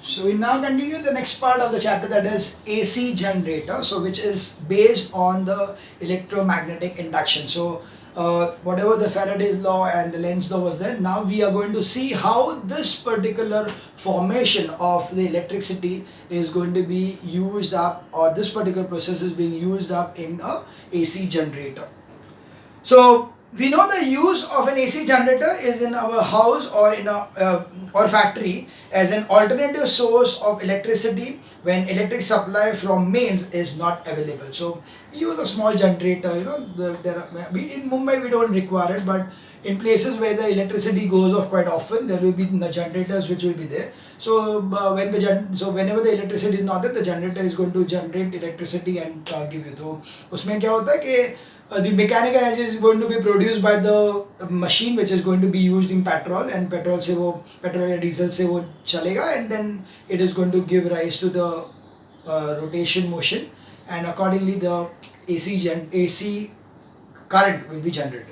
So we now continue the next part of the chapter, that is AC generator, so which is based on the electromagnetic induction. So whatever the Faraday's law and the Lenz law was there, now we are going to see how this particular formation of the electricity is going to be used up, or this particular process is being used up in a AC generator. So we know the use of an AC generator is in our house or in a or factory as an alternative source of electricity when electric supply from mains is not available. So we use a small generator. In Mumbai we don't require it, but in places where the electricity goes off quite often, there will be the generators which will be there. So whenever the electricity is not there, the generator is going to generate electricity and give you. तो उसमें क्या होता है कि the mechanical energy is going to be produced by the machine which is going to be used in petrol, and petrol या diesel से वो चलेगा, and then it is going to give rise to the rotation motion, and accordingly the AC current will be generated.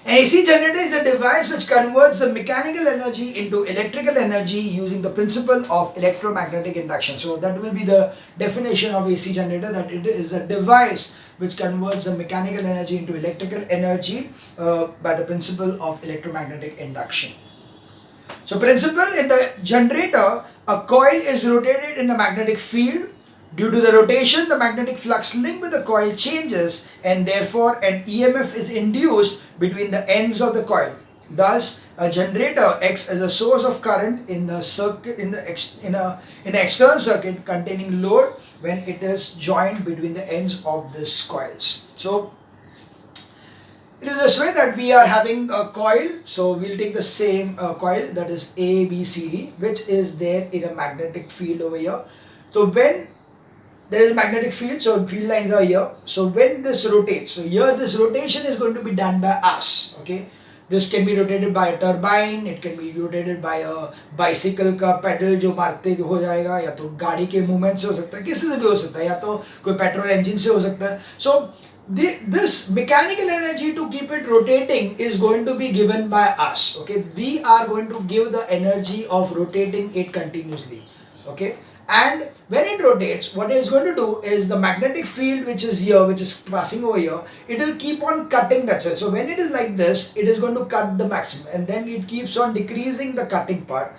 An AC generator is a device which converts the mechanical energy into electrical energy using the principle of electromagnetic induction. So that will be the definition of AC generator, that it is a device which converts the mechanical energy into electrical energy by the principle of electromagnetic induction. So principle in the generator, a coil is rotated in a magnetic field. Due to the rotation, the magnetic flux linked with the coil changes, and therefore an EMF is induced between the ends of the coil. Thus, a generator acts as a source of current in the circuit in the external circuit containing load when it is joined between the ends of these coils. So it is this way that we are having a coil. So we'll take the same coil, that is A, B, C, D, which is there in a magnetic field over here. So when there is a magnetic field, so field lines are here. So when this rotates, so here this rotation is going to be done by us. Okay, this can be rotated by a turbine, it can be rotated by a bicycle का pedal जो मारते हो जाएगा, या तो गाड़ी के movement से हो सकता है, किसी से भी हो सकता है, या तो कोई petrol engine से हो सकता है. So this mechanical energy to keep it rotating is going to be given by us. Okay, we are going to give the energy of rotating it continuously. Okay, and when it rotates, what it is going to do is the magnetic field which is here, which is passing over here, it will keep on cutting that side. So when it is like this, it is going to cut the maximum, and then it keeps on decreasing the cutting part,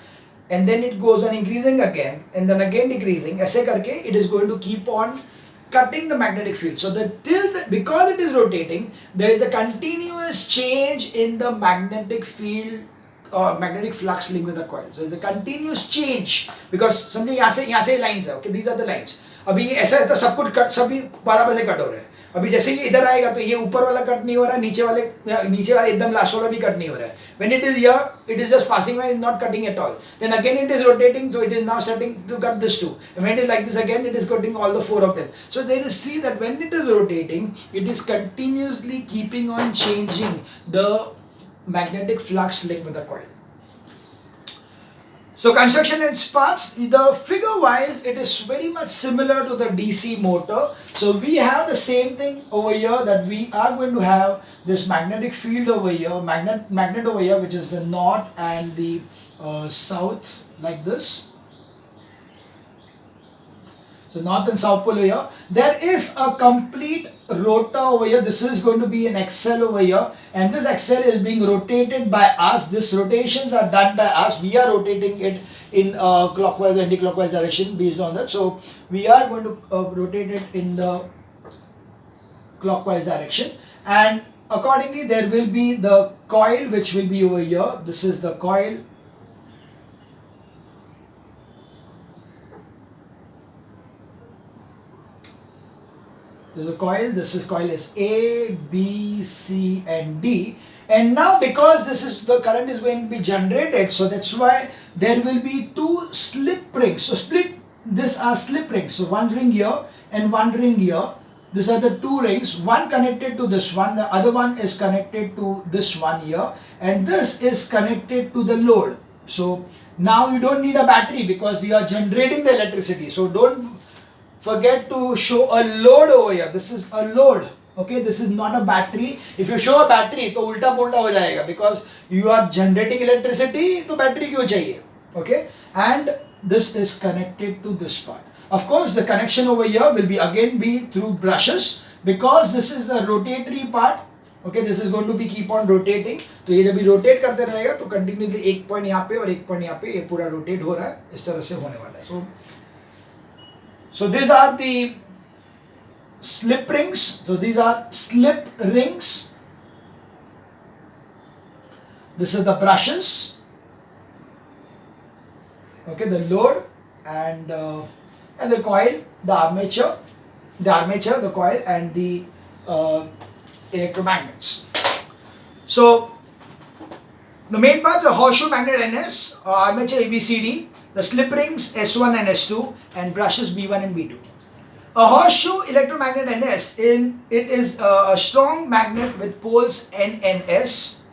and then it goes on increasing again, and then again decreasing. ऐसे करके it is going to keep on cutting the magnetic field. So because it is rotating, there is a continuous change in the magnetic field or magnetic flux linked with the coil. So the continuous change, because समझे यहाँ से lines है. Okay, these are the lines. अभी ये ऐसा है तो सब कुछ कट, सभी बराबर से कट हो रहे हैं. अभी जैसे ये इधर आएगा तो ये ऊपर वाला कट नहीं हो रहा है, नीचे वाले एकदम लास्ट वाला भी कट नहीं हो रहा है. When it is here, it is just passing by, not cutting at all. Then again it is rotating, so it is now starting to cut this too. And when it is like this again, it is cutting all the four of them. So there is, see that when it is rotating, it is continuously keeping on changing the magnetic flux linked with the coil. So construction and parts, the figure wise it is very much similar to the DC motor. So we have the same thing over here, that we are going to have this magnetic field over here, magnet over here, which is the north and the south, like this. So north and south pole here. There is a complete rotor over here. This is going to be an axle over here, and this axle is being rotated by us. These rotations are done by us. We are rotating it in clockwise, anti-clockwise direction based on that. So we are going to rotate it in the clockwise direction, and accordingly there will be the coil which will be over here. This is the coil. There's a coil. This is coil is A, B, C, and D. And now because the current is going to be generated, so that's why there will be two slip rings. So these are slip rings. So one ring here and one ring here. These are the two rings. One connected to this one. The other one is connected to this one here. And this is connected to the load. So now you don't need a battery because you are generating the electricity. So don't forget to show a load over here. This is a load. Okay, this is not a battery. If you show a battery, तो उल्टा पुल्टा हो जाएगा, because you are generating electricity, तो battery क्यों चाहिए? okay, and this is connected to this part. Of course, the connection over here will be again be through brushes, because this is the rotatory part. Okay, this is going to be keep on rotating. तो ये जब भी rotate करते रहेगा तो continuously एक point यहाँ पे और एक point यहाँ पे ये पूरा rotate हो रहा है, इस तरह से होने वाला है. So these are the slip rings. So these are slip rings. This is the brushes. Okay, the load and the coil, the armature, the coil, and the electromagnets. So the main parts are horseshoe magnet NS, armature ABCD, the slip rings S1 and S2, and brushes B1 and B2. A horseshoe electromagnet NS it is a strong magnet with poles N and S.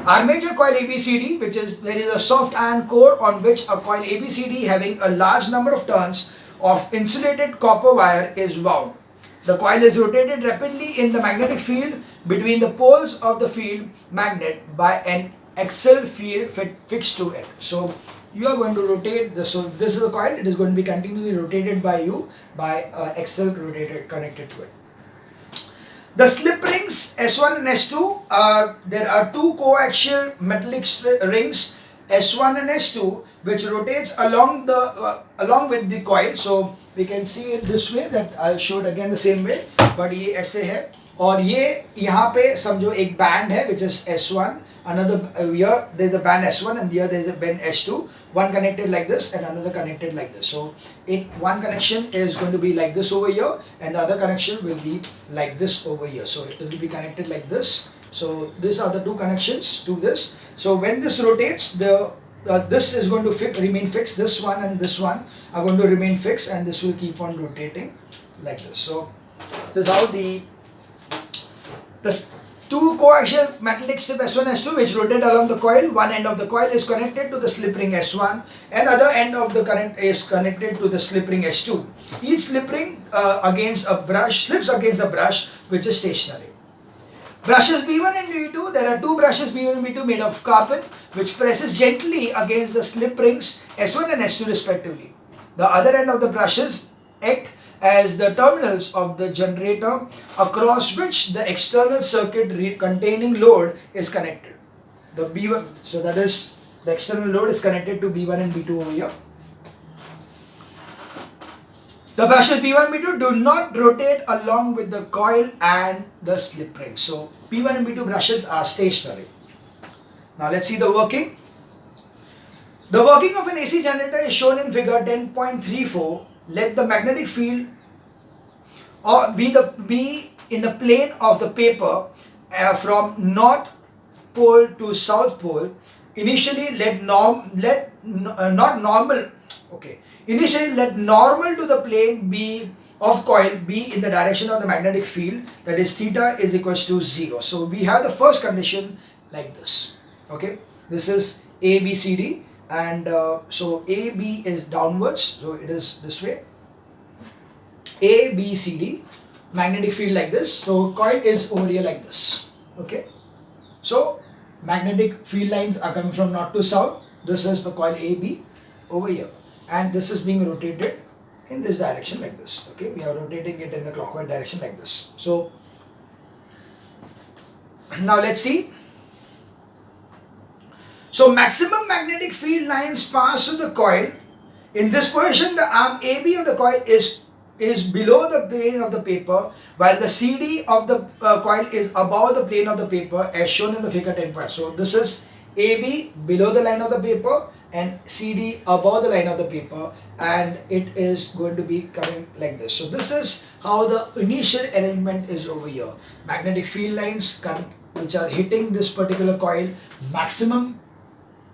Armature coil ABCD, which is there is a soft iron core on which a coil ABCD having a large number of turns of insulated copper wire is wound. The coil is rotated rapidly in the magnetic field between the poles of the field magnet by an axial field fixed to it. So you are going to rotate this. So this is the coil. It is going to be continuously rotated by you by axial rotated connected to it. The slip rings S1 and S2, there are two coaxial metallic rings S1 and S2 which rotates along with the coil. So we can see it this way, that I'll show it again the same way, but ये ऐसे है और ये यहाँ पे समझो एक band है which is S1, another here there is a band S1 and here there is a band S2, one connected like this and another connected like this. So one connection is going to be like this over here and the other connection will be like this over here. So it will be connected like this. So these are the two connections to this. So when this rotates, this is going to remain fixed. This one and this one are going to remain fixed and this will keep on rotating like this. So this is how the two coaxial metallic strip S1 S2 which rotate along the coil. One end of the coil is connected to the slip ring S1 and other end of the current is connected to the slip ring S2. Each slip ring slips against a brush which is stationary. Brushes B1 and B2, there are two brushes B1 and B2 made of carbon which presses gently against the slip rings S1 and S2 respectively. The other end of the brushes act as the terminals of the generator across which the external circuit containing load is connected. The B1, so that is the external load is connected to B1 and B2 over here. The brushes B1 and B2 do not rotate along with the coil and the slip ring. So B1 and B2 brushes are stationary. Now let's see the working. The working of an AC generator is shown in figure 10.34. Let the magnetic field be in the plane of the paper from north pole to south pole. Initially let normal to the plane be of coil be in the direction of the magnetic field, that is theta is equals to 0. So we have the first condition like this. Okay, this is A B C D and so A B is downwards, so it is this way. A B C D, magnetic field like this. So coil is over here like this. Okay, so magnetic field lines are coming from north to south. This is the coil A B over here and this is being rotated in this direction like this. Okay, we are rotating it in the clockwise direction like this. So now let's see. So maximum magnetic field lines pass through the coil. In this position, the arm AB of the coil is below the plane of the paper, while the CD of the coil is above the plane of the paper as shown in the figure 10. So this is AB below the line of the paper and CD above the line of the paper, and it is going to be coming like this. So this is how the initial arrangement is over here. Magnetic field lines which are hitting this particular coil, maximum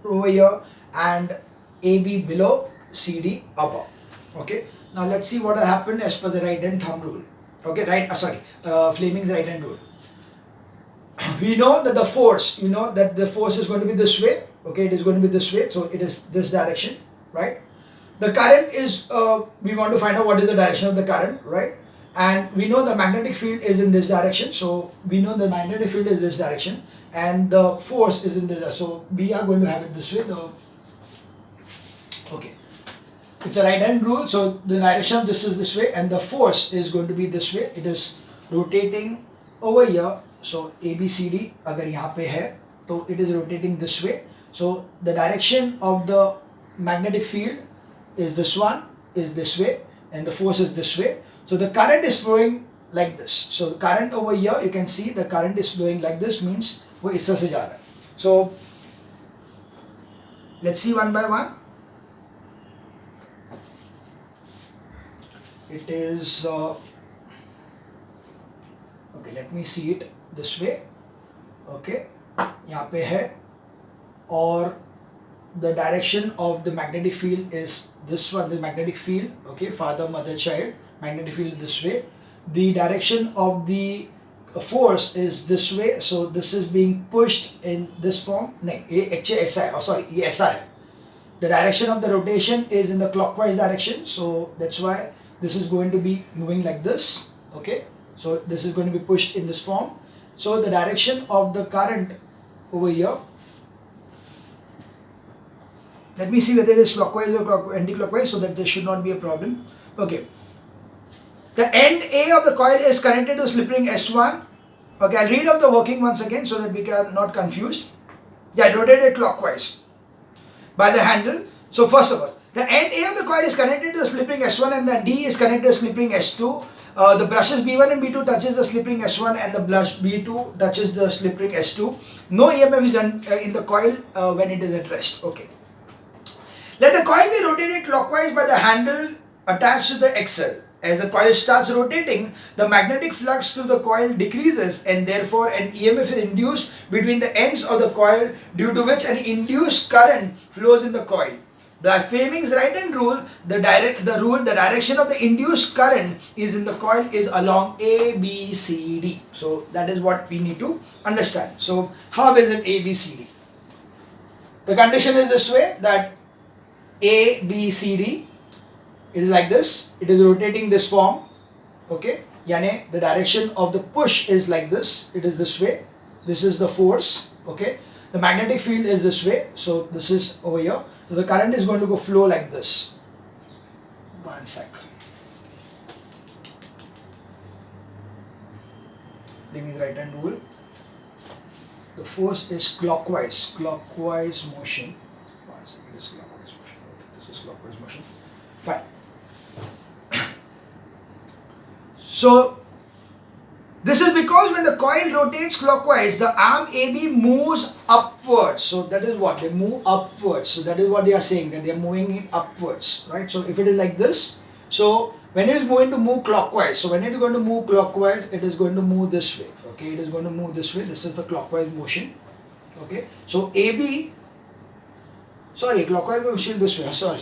over here and AB below, CD above. Okay, now let's see what has happened as per the right hand thumb rule. Okay, Fleming's right hand rule. We know that the force, is going to be this way. Okay, it is going to be this way, so it is this direction, right? The current is, we want to find out what is the direction of the current, right? And we know the magnetic field is in this direction, so we know the magnetic field is this direction and the force is in this direction. So we are going to have it this way. Okay, it's a right hand rule, so the direction of this is this way and the force is going to be this way. It is rotating over here. So ABCD agar yahan pe hai, so it is rotating this way. So the direction of the magnetic field is this one, is this way, and the force is this way. So the current is flowing like this. So the current over here, you can see the current is flowing like this, means वो इस तरह से जा रहा है. So let's see one by one. It is okay, let me see it this way. Okay, यहाँ पे है और the direction of the magnetic field is this one, the magnetic field. Okay, father, mother, child, magnetic field this way. The direction of the force is this way, so this is being pushed in this form. नहीं, ये actually ऐसा है. Oh, sorry, ये ऐसा है. The direction of the rotation is in the clockwise direction, so that's why this is going to be moving like this. Okay, so this is going to be pushed in this form. So the direction of the current over here, let me see whether it is clockwise or anti-clockwise, so that there should not be a problem. Okay, the end A of the coil is connected to slip ring S1. Okay, I'll read out the working once again so that we are not confused. Yeah, rotate it clockwise by the handle. So first of all, the end A of the coil is connected to the slip ring S1 and the D is connected to the slip ring S2. The brushes B1 and B2 touches the slip ring S1 and the brush B2 touches the slip ring S2. No EMF is in the coil when it is at rest. Okay. Let the coil be rotated clockwise by the handle attached to the axle. As the coil starts rotating, the magnetic flux through the coil decreases and therefore an EMF is induced between the ends of the coil, due to which an induced current flows in the coil. By Fleming's right hand rule, the direction of the induced current is in the coil is along A, B, C, D. So that is what we need to understand. So how is it A, B, C, D? The condition is this way, that A, B, C, D, it is like this. It is rotating this form. Okay, yani the direction of the push is like this. It is this way. This is the force. Okay, the magnetic field is this way. So this is over here. So the current is going to go flow like this. One sec. Fleming's right hand rule. The force is clockwise. Clockwise motion. One sec. It is clockwise motion. Okay, this is clockwise motion. Fine. So this is because when the coil rotates clockwise, the arm AB moves upwards. So that is what they move upwards. So that is what they are saying, that they are moving it upwards, right? So if it is like this, so when it is going to move clockwise, so when it is going to move clockwise, it is going to move this way. Okay, it is going to move this way. This is the clockwise motion. Okay, so AB, sorry, clockwise motion this way. Sorry.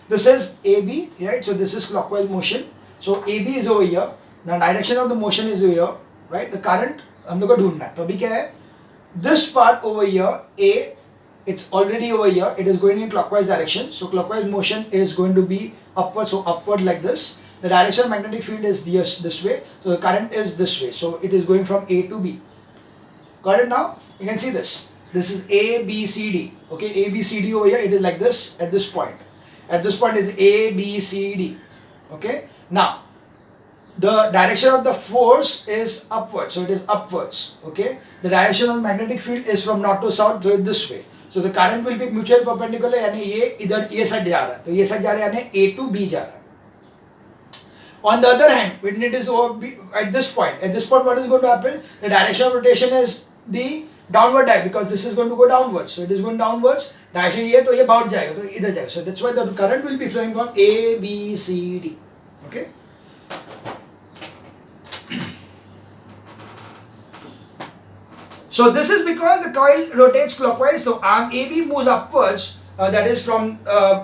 This is AB, right? So this is clockwise motion. So AB is over here. The direction of the motion is over here, right? The current हम लोग को ढूंढना है. तो अभी क्या है? This part over here, A, it's already over here. It is going in clockwise direction. So clockwise motion is going to be upward. So upward like this. The direction of magnetic field is this way. So the current is this way. So it is going from A to B. Got it now? You can see this. This is A, B, C, D. Okay, A, B, C, D over here. It is like this at this point. At this point is A, B, C, D. Okay. Now, the direction of the force is upwards, so it is upwards. Okay, the direction of the magnetic field is from north to south, so it this way. So the current will be mutually perpendicular, यानी ये इधर ये side जा रहा है, तो ये side जा रहा है यानी A to B जा रहा है. On the other hand, when it is at this point what is going to happen? The direction of rotation is the downward direction, because this is going to go downwards, so it is going downwards. Direction ये तो ये bought जाएगा, तो इधर जाएगा. So that's why the current will be flowing from A, B, C, D. Okay. So this is because the coil rotates clockwise. So arm AB moves upwards. That is from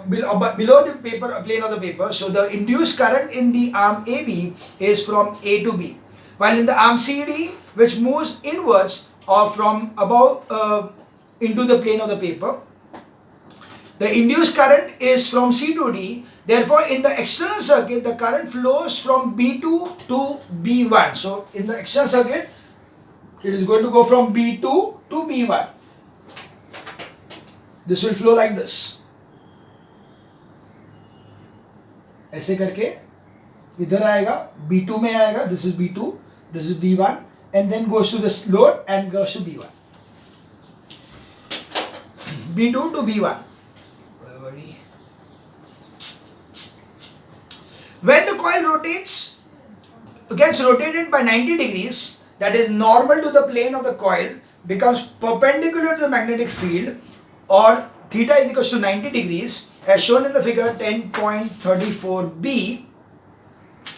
below the paper plane of the paper. So the induced current in the arm AB is from A to B, while in the arm CD, which moves inwards or from above into the plane of the paper, the induced current is from C to D. Therefore, in the external circuit, the current flows from B2 to B1. So in the external circuit, it is going to go from B2 to B1. This will flow like this. ऐसे करके इधर आएगा, B2 में आएगा, this is B2, this is B1 and then goes to this load and goes to B1. B2 to B1. When the coil gets rotated by 90 degrees, that is normal to the plane of the coil, becomes perpendicular to the magnetic field, or theta is equal to 90 degrees, as shown in the figure 10.34b.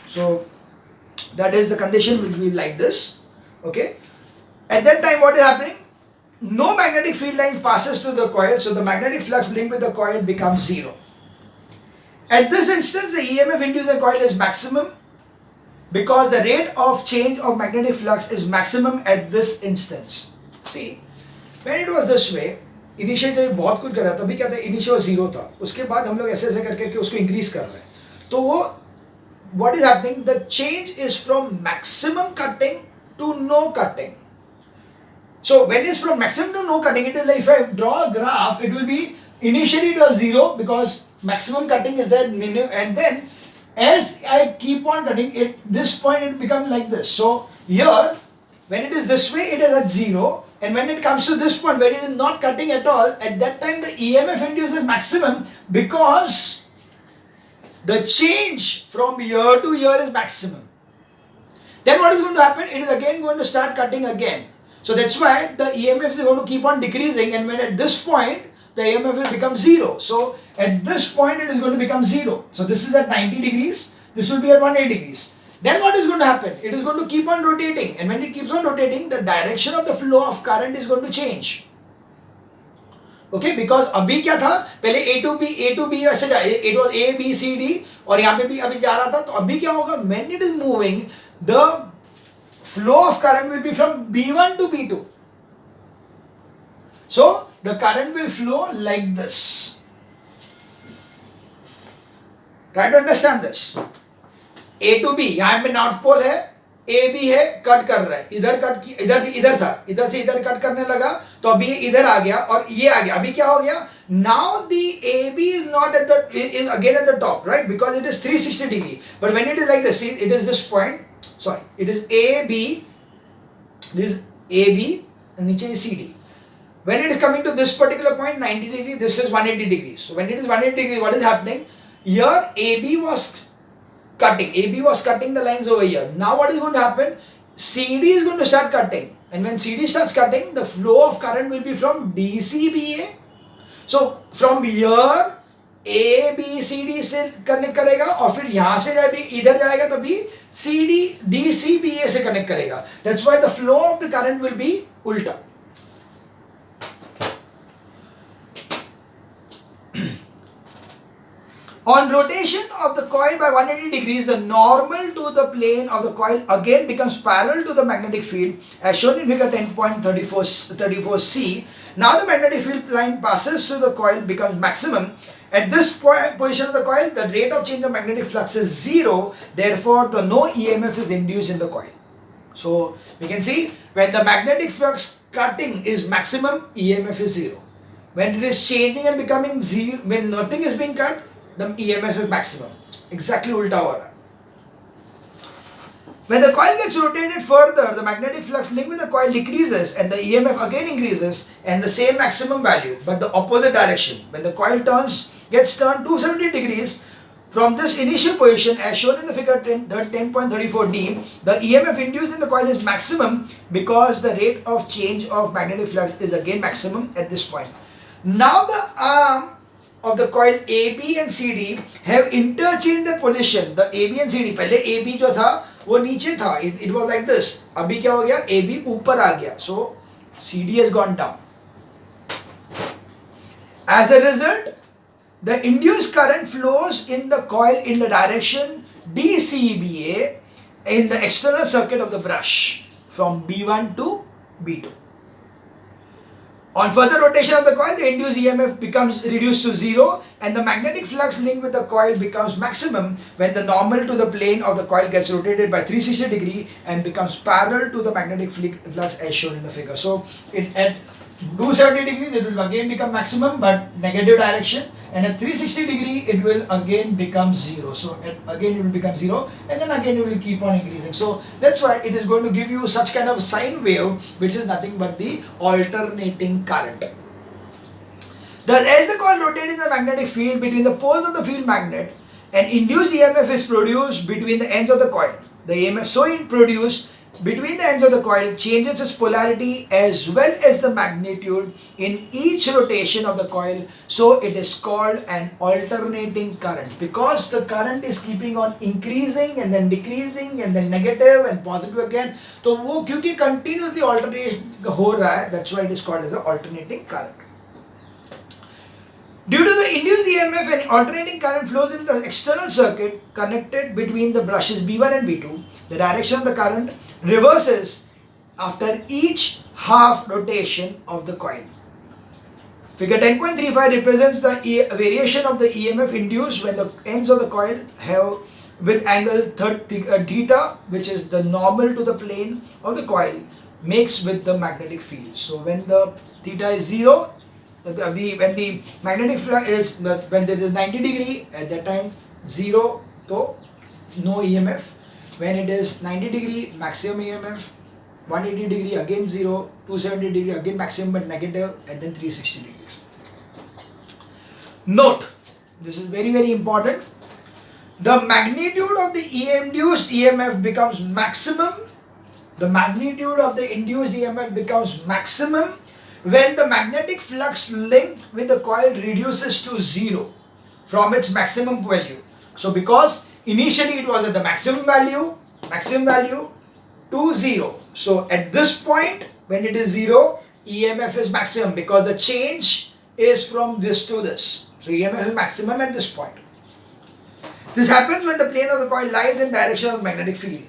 So that is the condition will be like this. Okay. At that time, what is happening? No magnetic field line passes through the coil, so the magnetic flux linked with the coil becomes zero. At this instance, the EMF induced in the coil is maximum because the rate of change of magnetic flux is maximum at this instance. See, when it was this way, initially जब बहुत कुछ कर रहा था, तभी क्या था, initial zero था, उसके बाद हम लोग ऐसे ऐसे करके उसको increase कर रहे हैं, तो वो what is happening? The change is from maximum cutting to no cutting. So when it is from maximum to no cutting, it is like if I draw a graph, it will be initially it was zero because maximum cutting is there, and then as I keep on cutting it, this point it becomes like this. So here, when it is this way, it is at zero, and when it comes to this point where it is not cutting at all, at that time the EMF induced is maximum because the change from here to here is maximum. Then what is going to happen? It is again going to start cutting again. So that's why the EMF is going to keep on decreasing, and when at this point the EMF will become zero. So at this point it is going to become zero. So this is at 90 degrees, this will be at 180 degrees. Then what is going to happen? It is going to keep on rotating, and when it keeps on rotating, the direction of the flow of current is going to change. Okay, because अभी क्या था, पहले A to B ऐसे जा, it was A B C D, और यहाँ पे भी अभी जा रहा था, तो अभी क्या होगा, when it is moving, the flow of current will be from B1 to B2. So the current will flow like this. Try to understand this. A to B, यहाँ पे नॉर्थ पोल है, A B है, cut कर रहा है, इधर cut की, इधर से इधर था, इधर से इधर कट करने लगा, तो अभी इधर आ गया और ये आ गया. अभी क्या हो गया? Now the AB is not at the, is again at the top, right? Because it is 360 degree. But when it is like this, see, it is this point. Sorry, it is AB. This is AB, and नीचे is CD. When it is coming to this particular point, 90 degree, this is 180 degrees. So when it is 180 degrees, what is happening? Here AB was cutting. AB was cutting the lines over here. Now what is going to happen? CD is going to start cutting. And when CD starts cutting, the flow of current will be from DCBA. So from here, A, B, C, D से connect करेगा, और फिर यहाँ से जब इधर जाएगा तो भी C, D, D, C, B, A से कनेक्ट करेगा. That's why the flow of the current will be उल्टा. On rotation of the coil by 180 degrees, the normal to the plane of the coil again becomes parallel to the magnetic field, as shown in figure 10.34c. Now the magnetic field line passes through the coil, becomes maximum. At this position of the coil, the rate of change of magnetic flux is zero. Therefore, no EMF is induced in the coil. So we can see when the magnetic flux cutting is maximum, EMF is zero. When it is changing and becoming zero, when nothing is being cut, the EMF is maximum. Exactly ulta ho raha hai. When the coil gets rotated further, the magnetic flux linked with the coil decreases and the EMF again increases, and the same maximum value but the opposite direction. When the coil gets turned 270 degrees from this initial position, as shown in the figure 10.34d, the EMF induced in the coil is maximum because the rate of change of magnetic flux is again maximum at this point. Now the arm of the coil AB and CD have interchanged their position. The AB and CD, पहले AB जो था वो नीचे था, it was like this. अभी क्या हो गया? AB ऊपर आ गया. So CD has gone down. As a result, the induced current flows in the coil in the direction DCBA in the external circuit of the brush from B1 to B2. On further rotation of the coil, the induced EMF becomes reduced to zero, and the magnetic flux linked with the coil becomes maximum when the normal to the plane of the coil gets rotated by 360 degree and becomes parallel to the magnetic flux as shown in the figure. So at 270 degrees it will again become maximum but negative direction, and at 360 degree it will again become 0. So again it will become 0, and then again it will keep on increasing. So that's why it is going to give you such kind of sine wave, which is nothing but the alternating current. Thus, as the coil rotates in the magnetic field between the poles of the field magnet, an induced EMF is produced between the ends of the coil. The EMF so produced between the ends of the coil changes its polarity as well as the magnitude in each rotation of the coil, so it is called an alternating current, because the current is keeping on increasing and then decreasing and then negative and positive again. तो वो क्योंकि continuously alternate हो रहा है, that's why it is called as an alternating current. Due to the induced EMF, an alternating current flows in the external circuit connected between the brushes B1 and B2. The direction of the current reverses after each half rotation of the coil. Figure 10.35 represents the variation of the EMF induced when the ends of the coil have with angle theta, which is the normal to the plane of the coil, makes with the magnetic field. So when the theta is 0, when the magnetic flux is, when there is 90 degree, at that time 0, so no EMF. When it is 90 degree, maximum EMF, 180 degree again 0, 270 degree again maximum but negative, and then 360 degrees. Note, this is very very important. The magnitude of the induced EMF becomes maximum. The magnitude of the induced EMF becomes maximum when the magnetic flux linked with the coil reduces to 0 from its maximum value. So because initially it was at the maximum value to 0. So at this point when it is 0, EMF is maximum because the change is from this to this. So EMF is maximum at this point. This happens when the plane of the coil lies in direction of the magnetic field.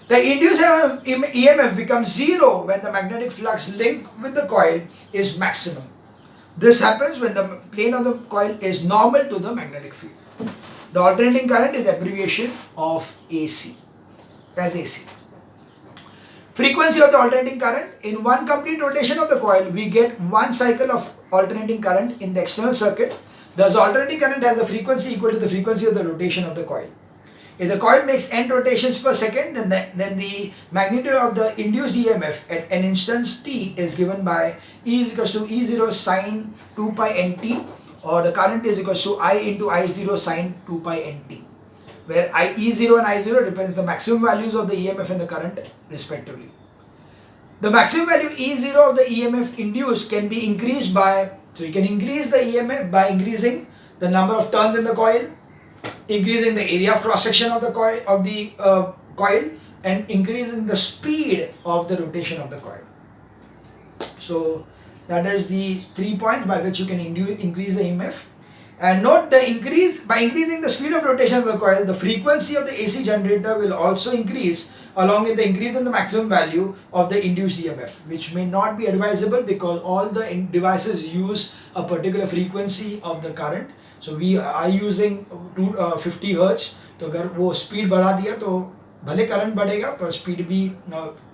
The induced EMF becomes 0 when the magnetic flux linked with the coil is maximum. This happens when the plane of the coil is normal to the magnetic field. The alternating current is abbreviation of AC, as AC. Frequency of the alternating current. In one complete rotation of the coil, we get one cycle of alternating current in the external circuit. Thus, alternating current has a frequency equal to the frequency of the rotation of the coil. If the coil makes n rotations per second, then the magnitude of the induced EMF at an instance t is given by E is equals to E0 sine 2 pi nt, or the current is equals to I into I0 sine 2 pi nt, where E0 and I0 represents the maximum values of the EMF and the current respectively. The maximum value E0 of the EMF induced can be increased by, so you can increase the EMF by increasing the number of turns in the coil, increasing the area of cross section of the coil, and increasing the speed of the rotation of the coil. So that is the 3 points by which you can increase the EMF. And note, by increasing the speed of rotation of the coil, the frequency of the AC generator will also increase along with the increase in the maximum value of the induced EMF, which may not be advisable because all the devices use a particular frequency of the current. So we are using 50 Hz. तो अगर वो speed बढ़ा दिया तो भले current बढ़ेगा पर speed भी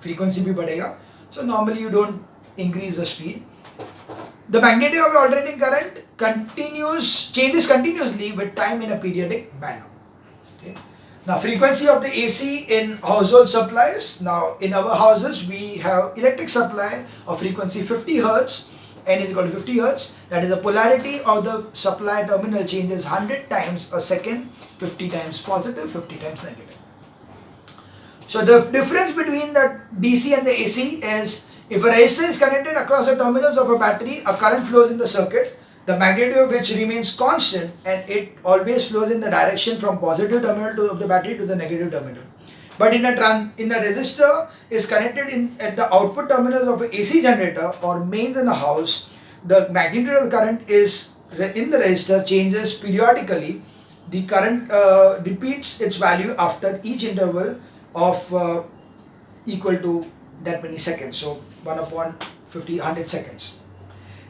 फ्रीक्वेंसी भी बढ़ेगा. So normally you don't increase the speed. The magnitude of the alternating current changes continuously with time in a periodic manner. Okay. Now frequency of the AC in household supplies. Now in our houses we have electric supply of frequency 50 Hz. N is equal to 50 Hz. That is the polarity of the supply terminal changes 100 times a second, 50 times positive, 50 times negative. So the difference between the DC and the AC is, if a resistor is connected across the terminals of a battery, a current flows in the circuit, the magnitude of which remains constant, and it always flows in the direction from positive terminal of the battery to the negative terminal. But in a resistor is connected at the output terminals of an AC generator or mains in a house, the magnitude of the current is in the resistor changes periodically. The current repeats its value after each interval of equal to that many seconds. So 1 upon 50, 100 seconds.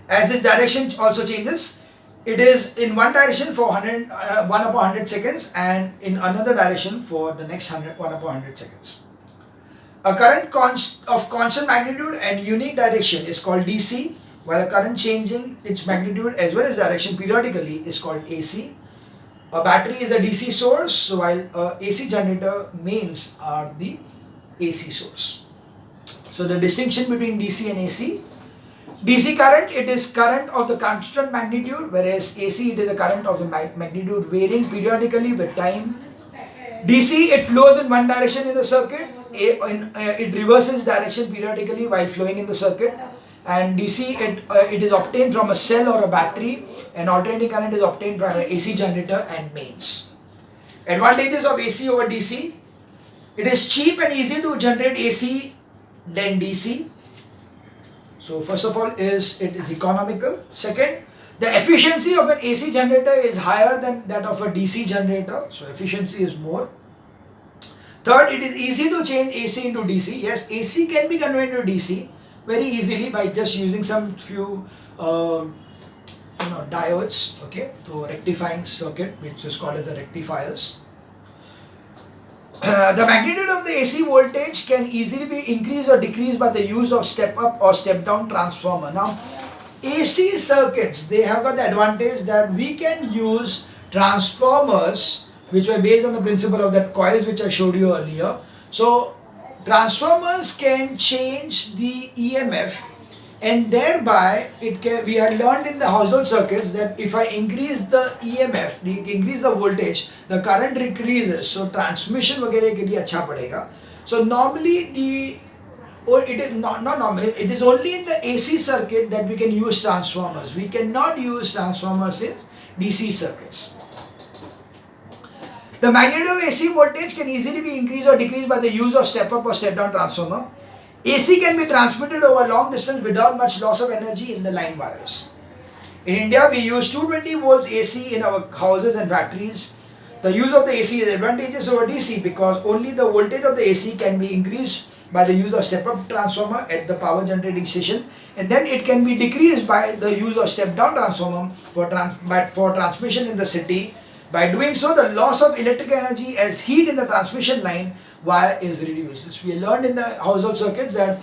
As its direction also changes, it is in one direction for 1 upon 100 seconds and in another direction for the next 1 upon 100 seconds. A current of constant magnitude and unique direction is called DC. while a current changing its magnitude as well as direction periodically is called AC. A battery is a DC source, while a AC generator mains are the AC source. So the distinction between DC and AC: DC current, it is current of the constant magnitude, whereas AC, it is a current of the magnitude varying periodically with time. DC, it flows in one direction in the circuit, it reverses direction periodically while flowing in the circuit. And DC, it is obtained from a cell or a battery, and alternating current is obtained from an AC generator and mains. Advantages of AC over DC: it is cheap and easy to generate AC than DC. So first of all, it is economical. Second, the efficiency of an AC generator is higher than that of a DC generator, so efficiency is more. Third, it is easy to change AC into DC. Yes, AC can be converted to DC very easily by just using some few diodes, okay, to rectifying circuit, which is called as a rectifiers. The magnitude of the AC voltage can easily be increased or decreased by the use of step up or step down transformer. Now, AC circuits, they have got the advantage that we can use transformers which were based on the principle of that coils which I showed you earlier. So transformers can change the EMF, and thereby we had learned in the household circuits that if I increase the EMF, increase the voltage, the current decreases, so transmission वगैरह के लिए अच्छा पड़ेगा. So normally it is not normally, it is only in the AC circuit that we can use transformers. We cannot use transformers in DC circuits. The magnitude of AC voltage can easily be increased or decreased by the use of step up or step down transformer. AC can be transmitted over long distance without much loss of energy in the line wires. In India, we use 220 volts AC in our houses and factories. The use of the AC is advantageous over DC because only the voltage of the AC can be increased by the use of step-up transformer at the power generating station, and then it can be decreased by the use of step-down transformer for transmission in the city. By doing so, the loss of electric energy as heat in the transmission line wire is reduced. We learned in the household circuits that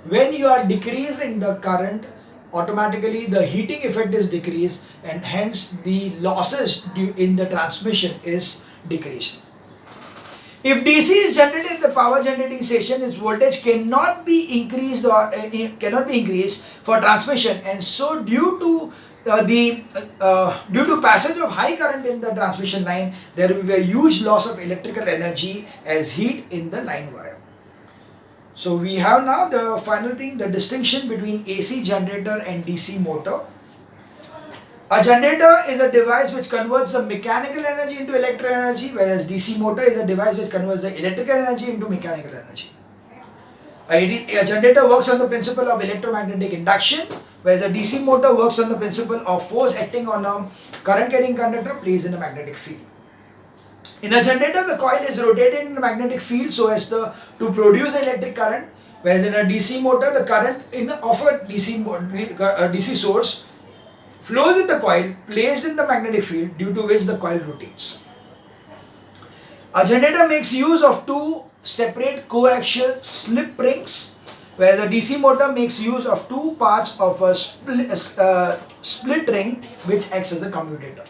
when you are decreasing the current, automatically the heating effect is decreased, and hence the losses in the transmission is decreased. If DC is generated in the power generating station, its voltage cannot be increased for transmission, and so due to passage of high current in the transmission line, there will be a huge loss of electrical energy as heat in the line wire. So we have now the final thing, the distinction between AC generator and DC motor. A generator is a device which converts the mechanical energy into electrical energy, whereas DC motor is a device which converts the electrical energy into mechanical energy. A generator works on the principle of electromagnetic induction, whereas a DC motor works on the principle of force acting on a current carrying conductor placed in a magnetic field. In a generator, the coil is rotated in a magnetic field so as to produce electric current, whereas in a DC motor, the current of a DC source flows in the coil placed in the magnetic field, due to which the coil rotates. A generator makes use of two separate coaxial slip rings, whereas a DC motor makes use of two parts of a split ring which acts as a commutator.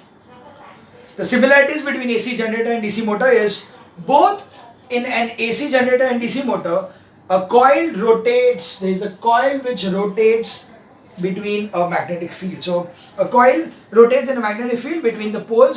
The similarities between AC generator and DC motor is both in an AC generator and DC motor, a coil rotates. There is a coil which rotates between a magnetic field. So a coil rotates in a magnetic field between the pole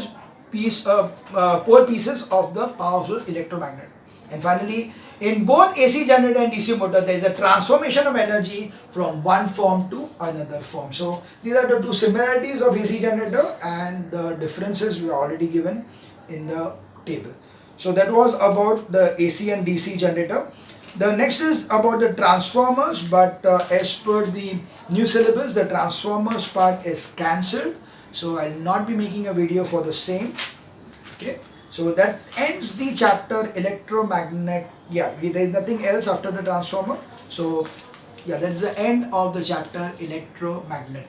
pieces of the powerful electromagnet. And finally, in both AC generator and DC motor, there is a transformation of energy from one form to another form. So these are the two similarities of AC generator, and the differences we are already given in the table. So that was about the AC and DC generator. The next is about the transformers, but as per the new syllabus, the transformers part is cancelled, so I'll not be making a video for the same. Okay, so that ends the chapter electromagnet. Yeah, there is nothing else after the transformer. So yeah, that is the end of the chapter electromagnet.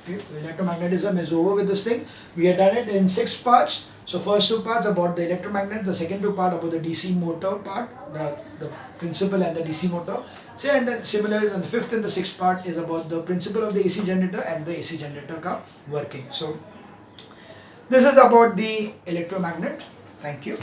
Okay, so electromagnetism is over with this thing. We have done it in 6 parts. So first 2 parts about the electromagnet, the second 2 part about the DC motor part, the principle and the DC motor. So, and then similarly, then the fifth and the sixth part is about the principle of the AC generator and the AC generator ka working. So, this is about the electromagnet. Thank you.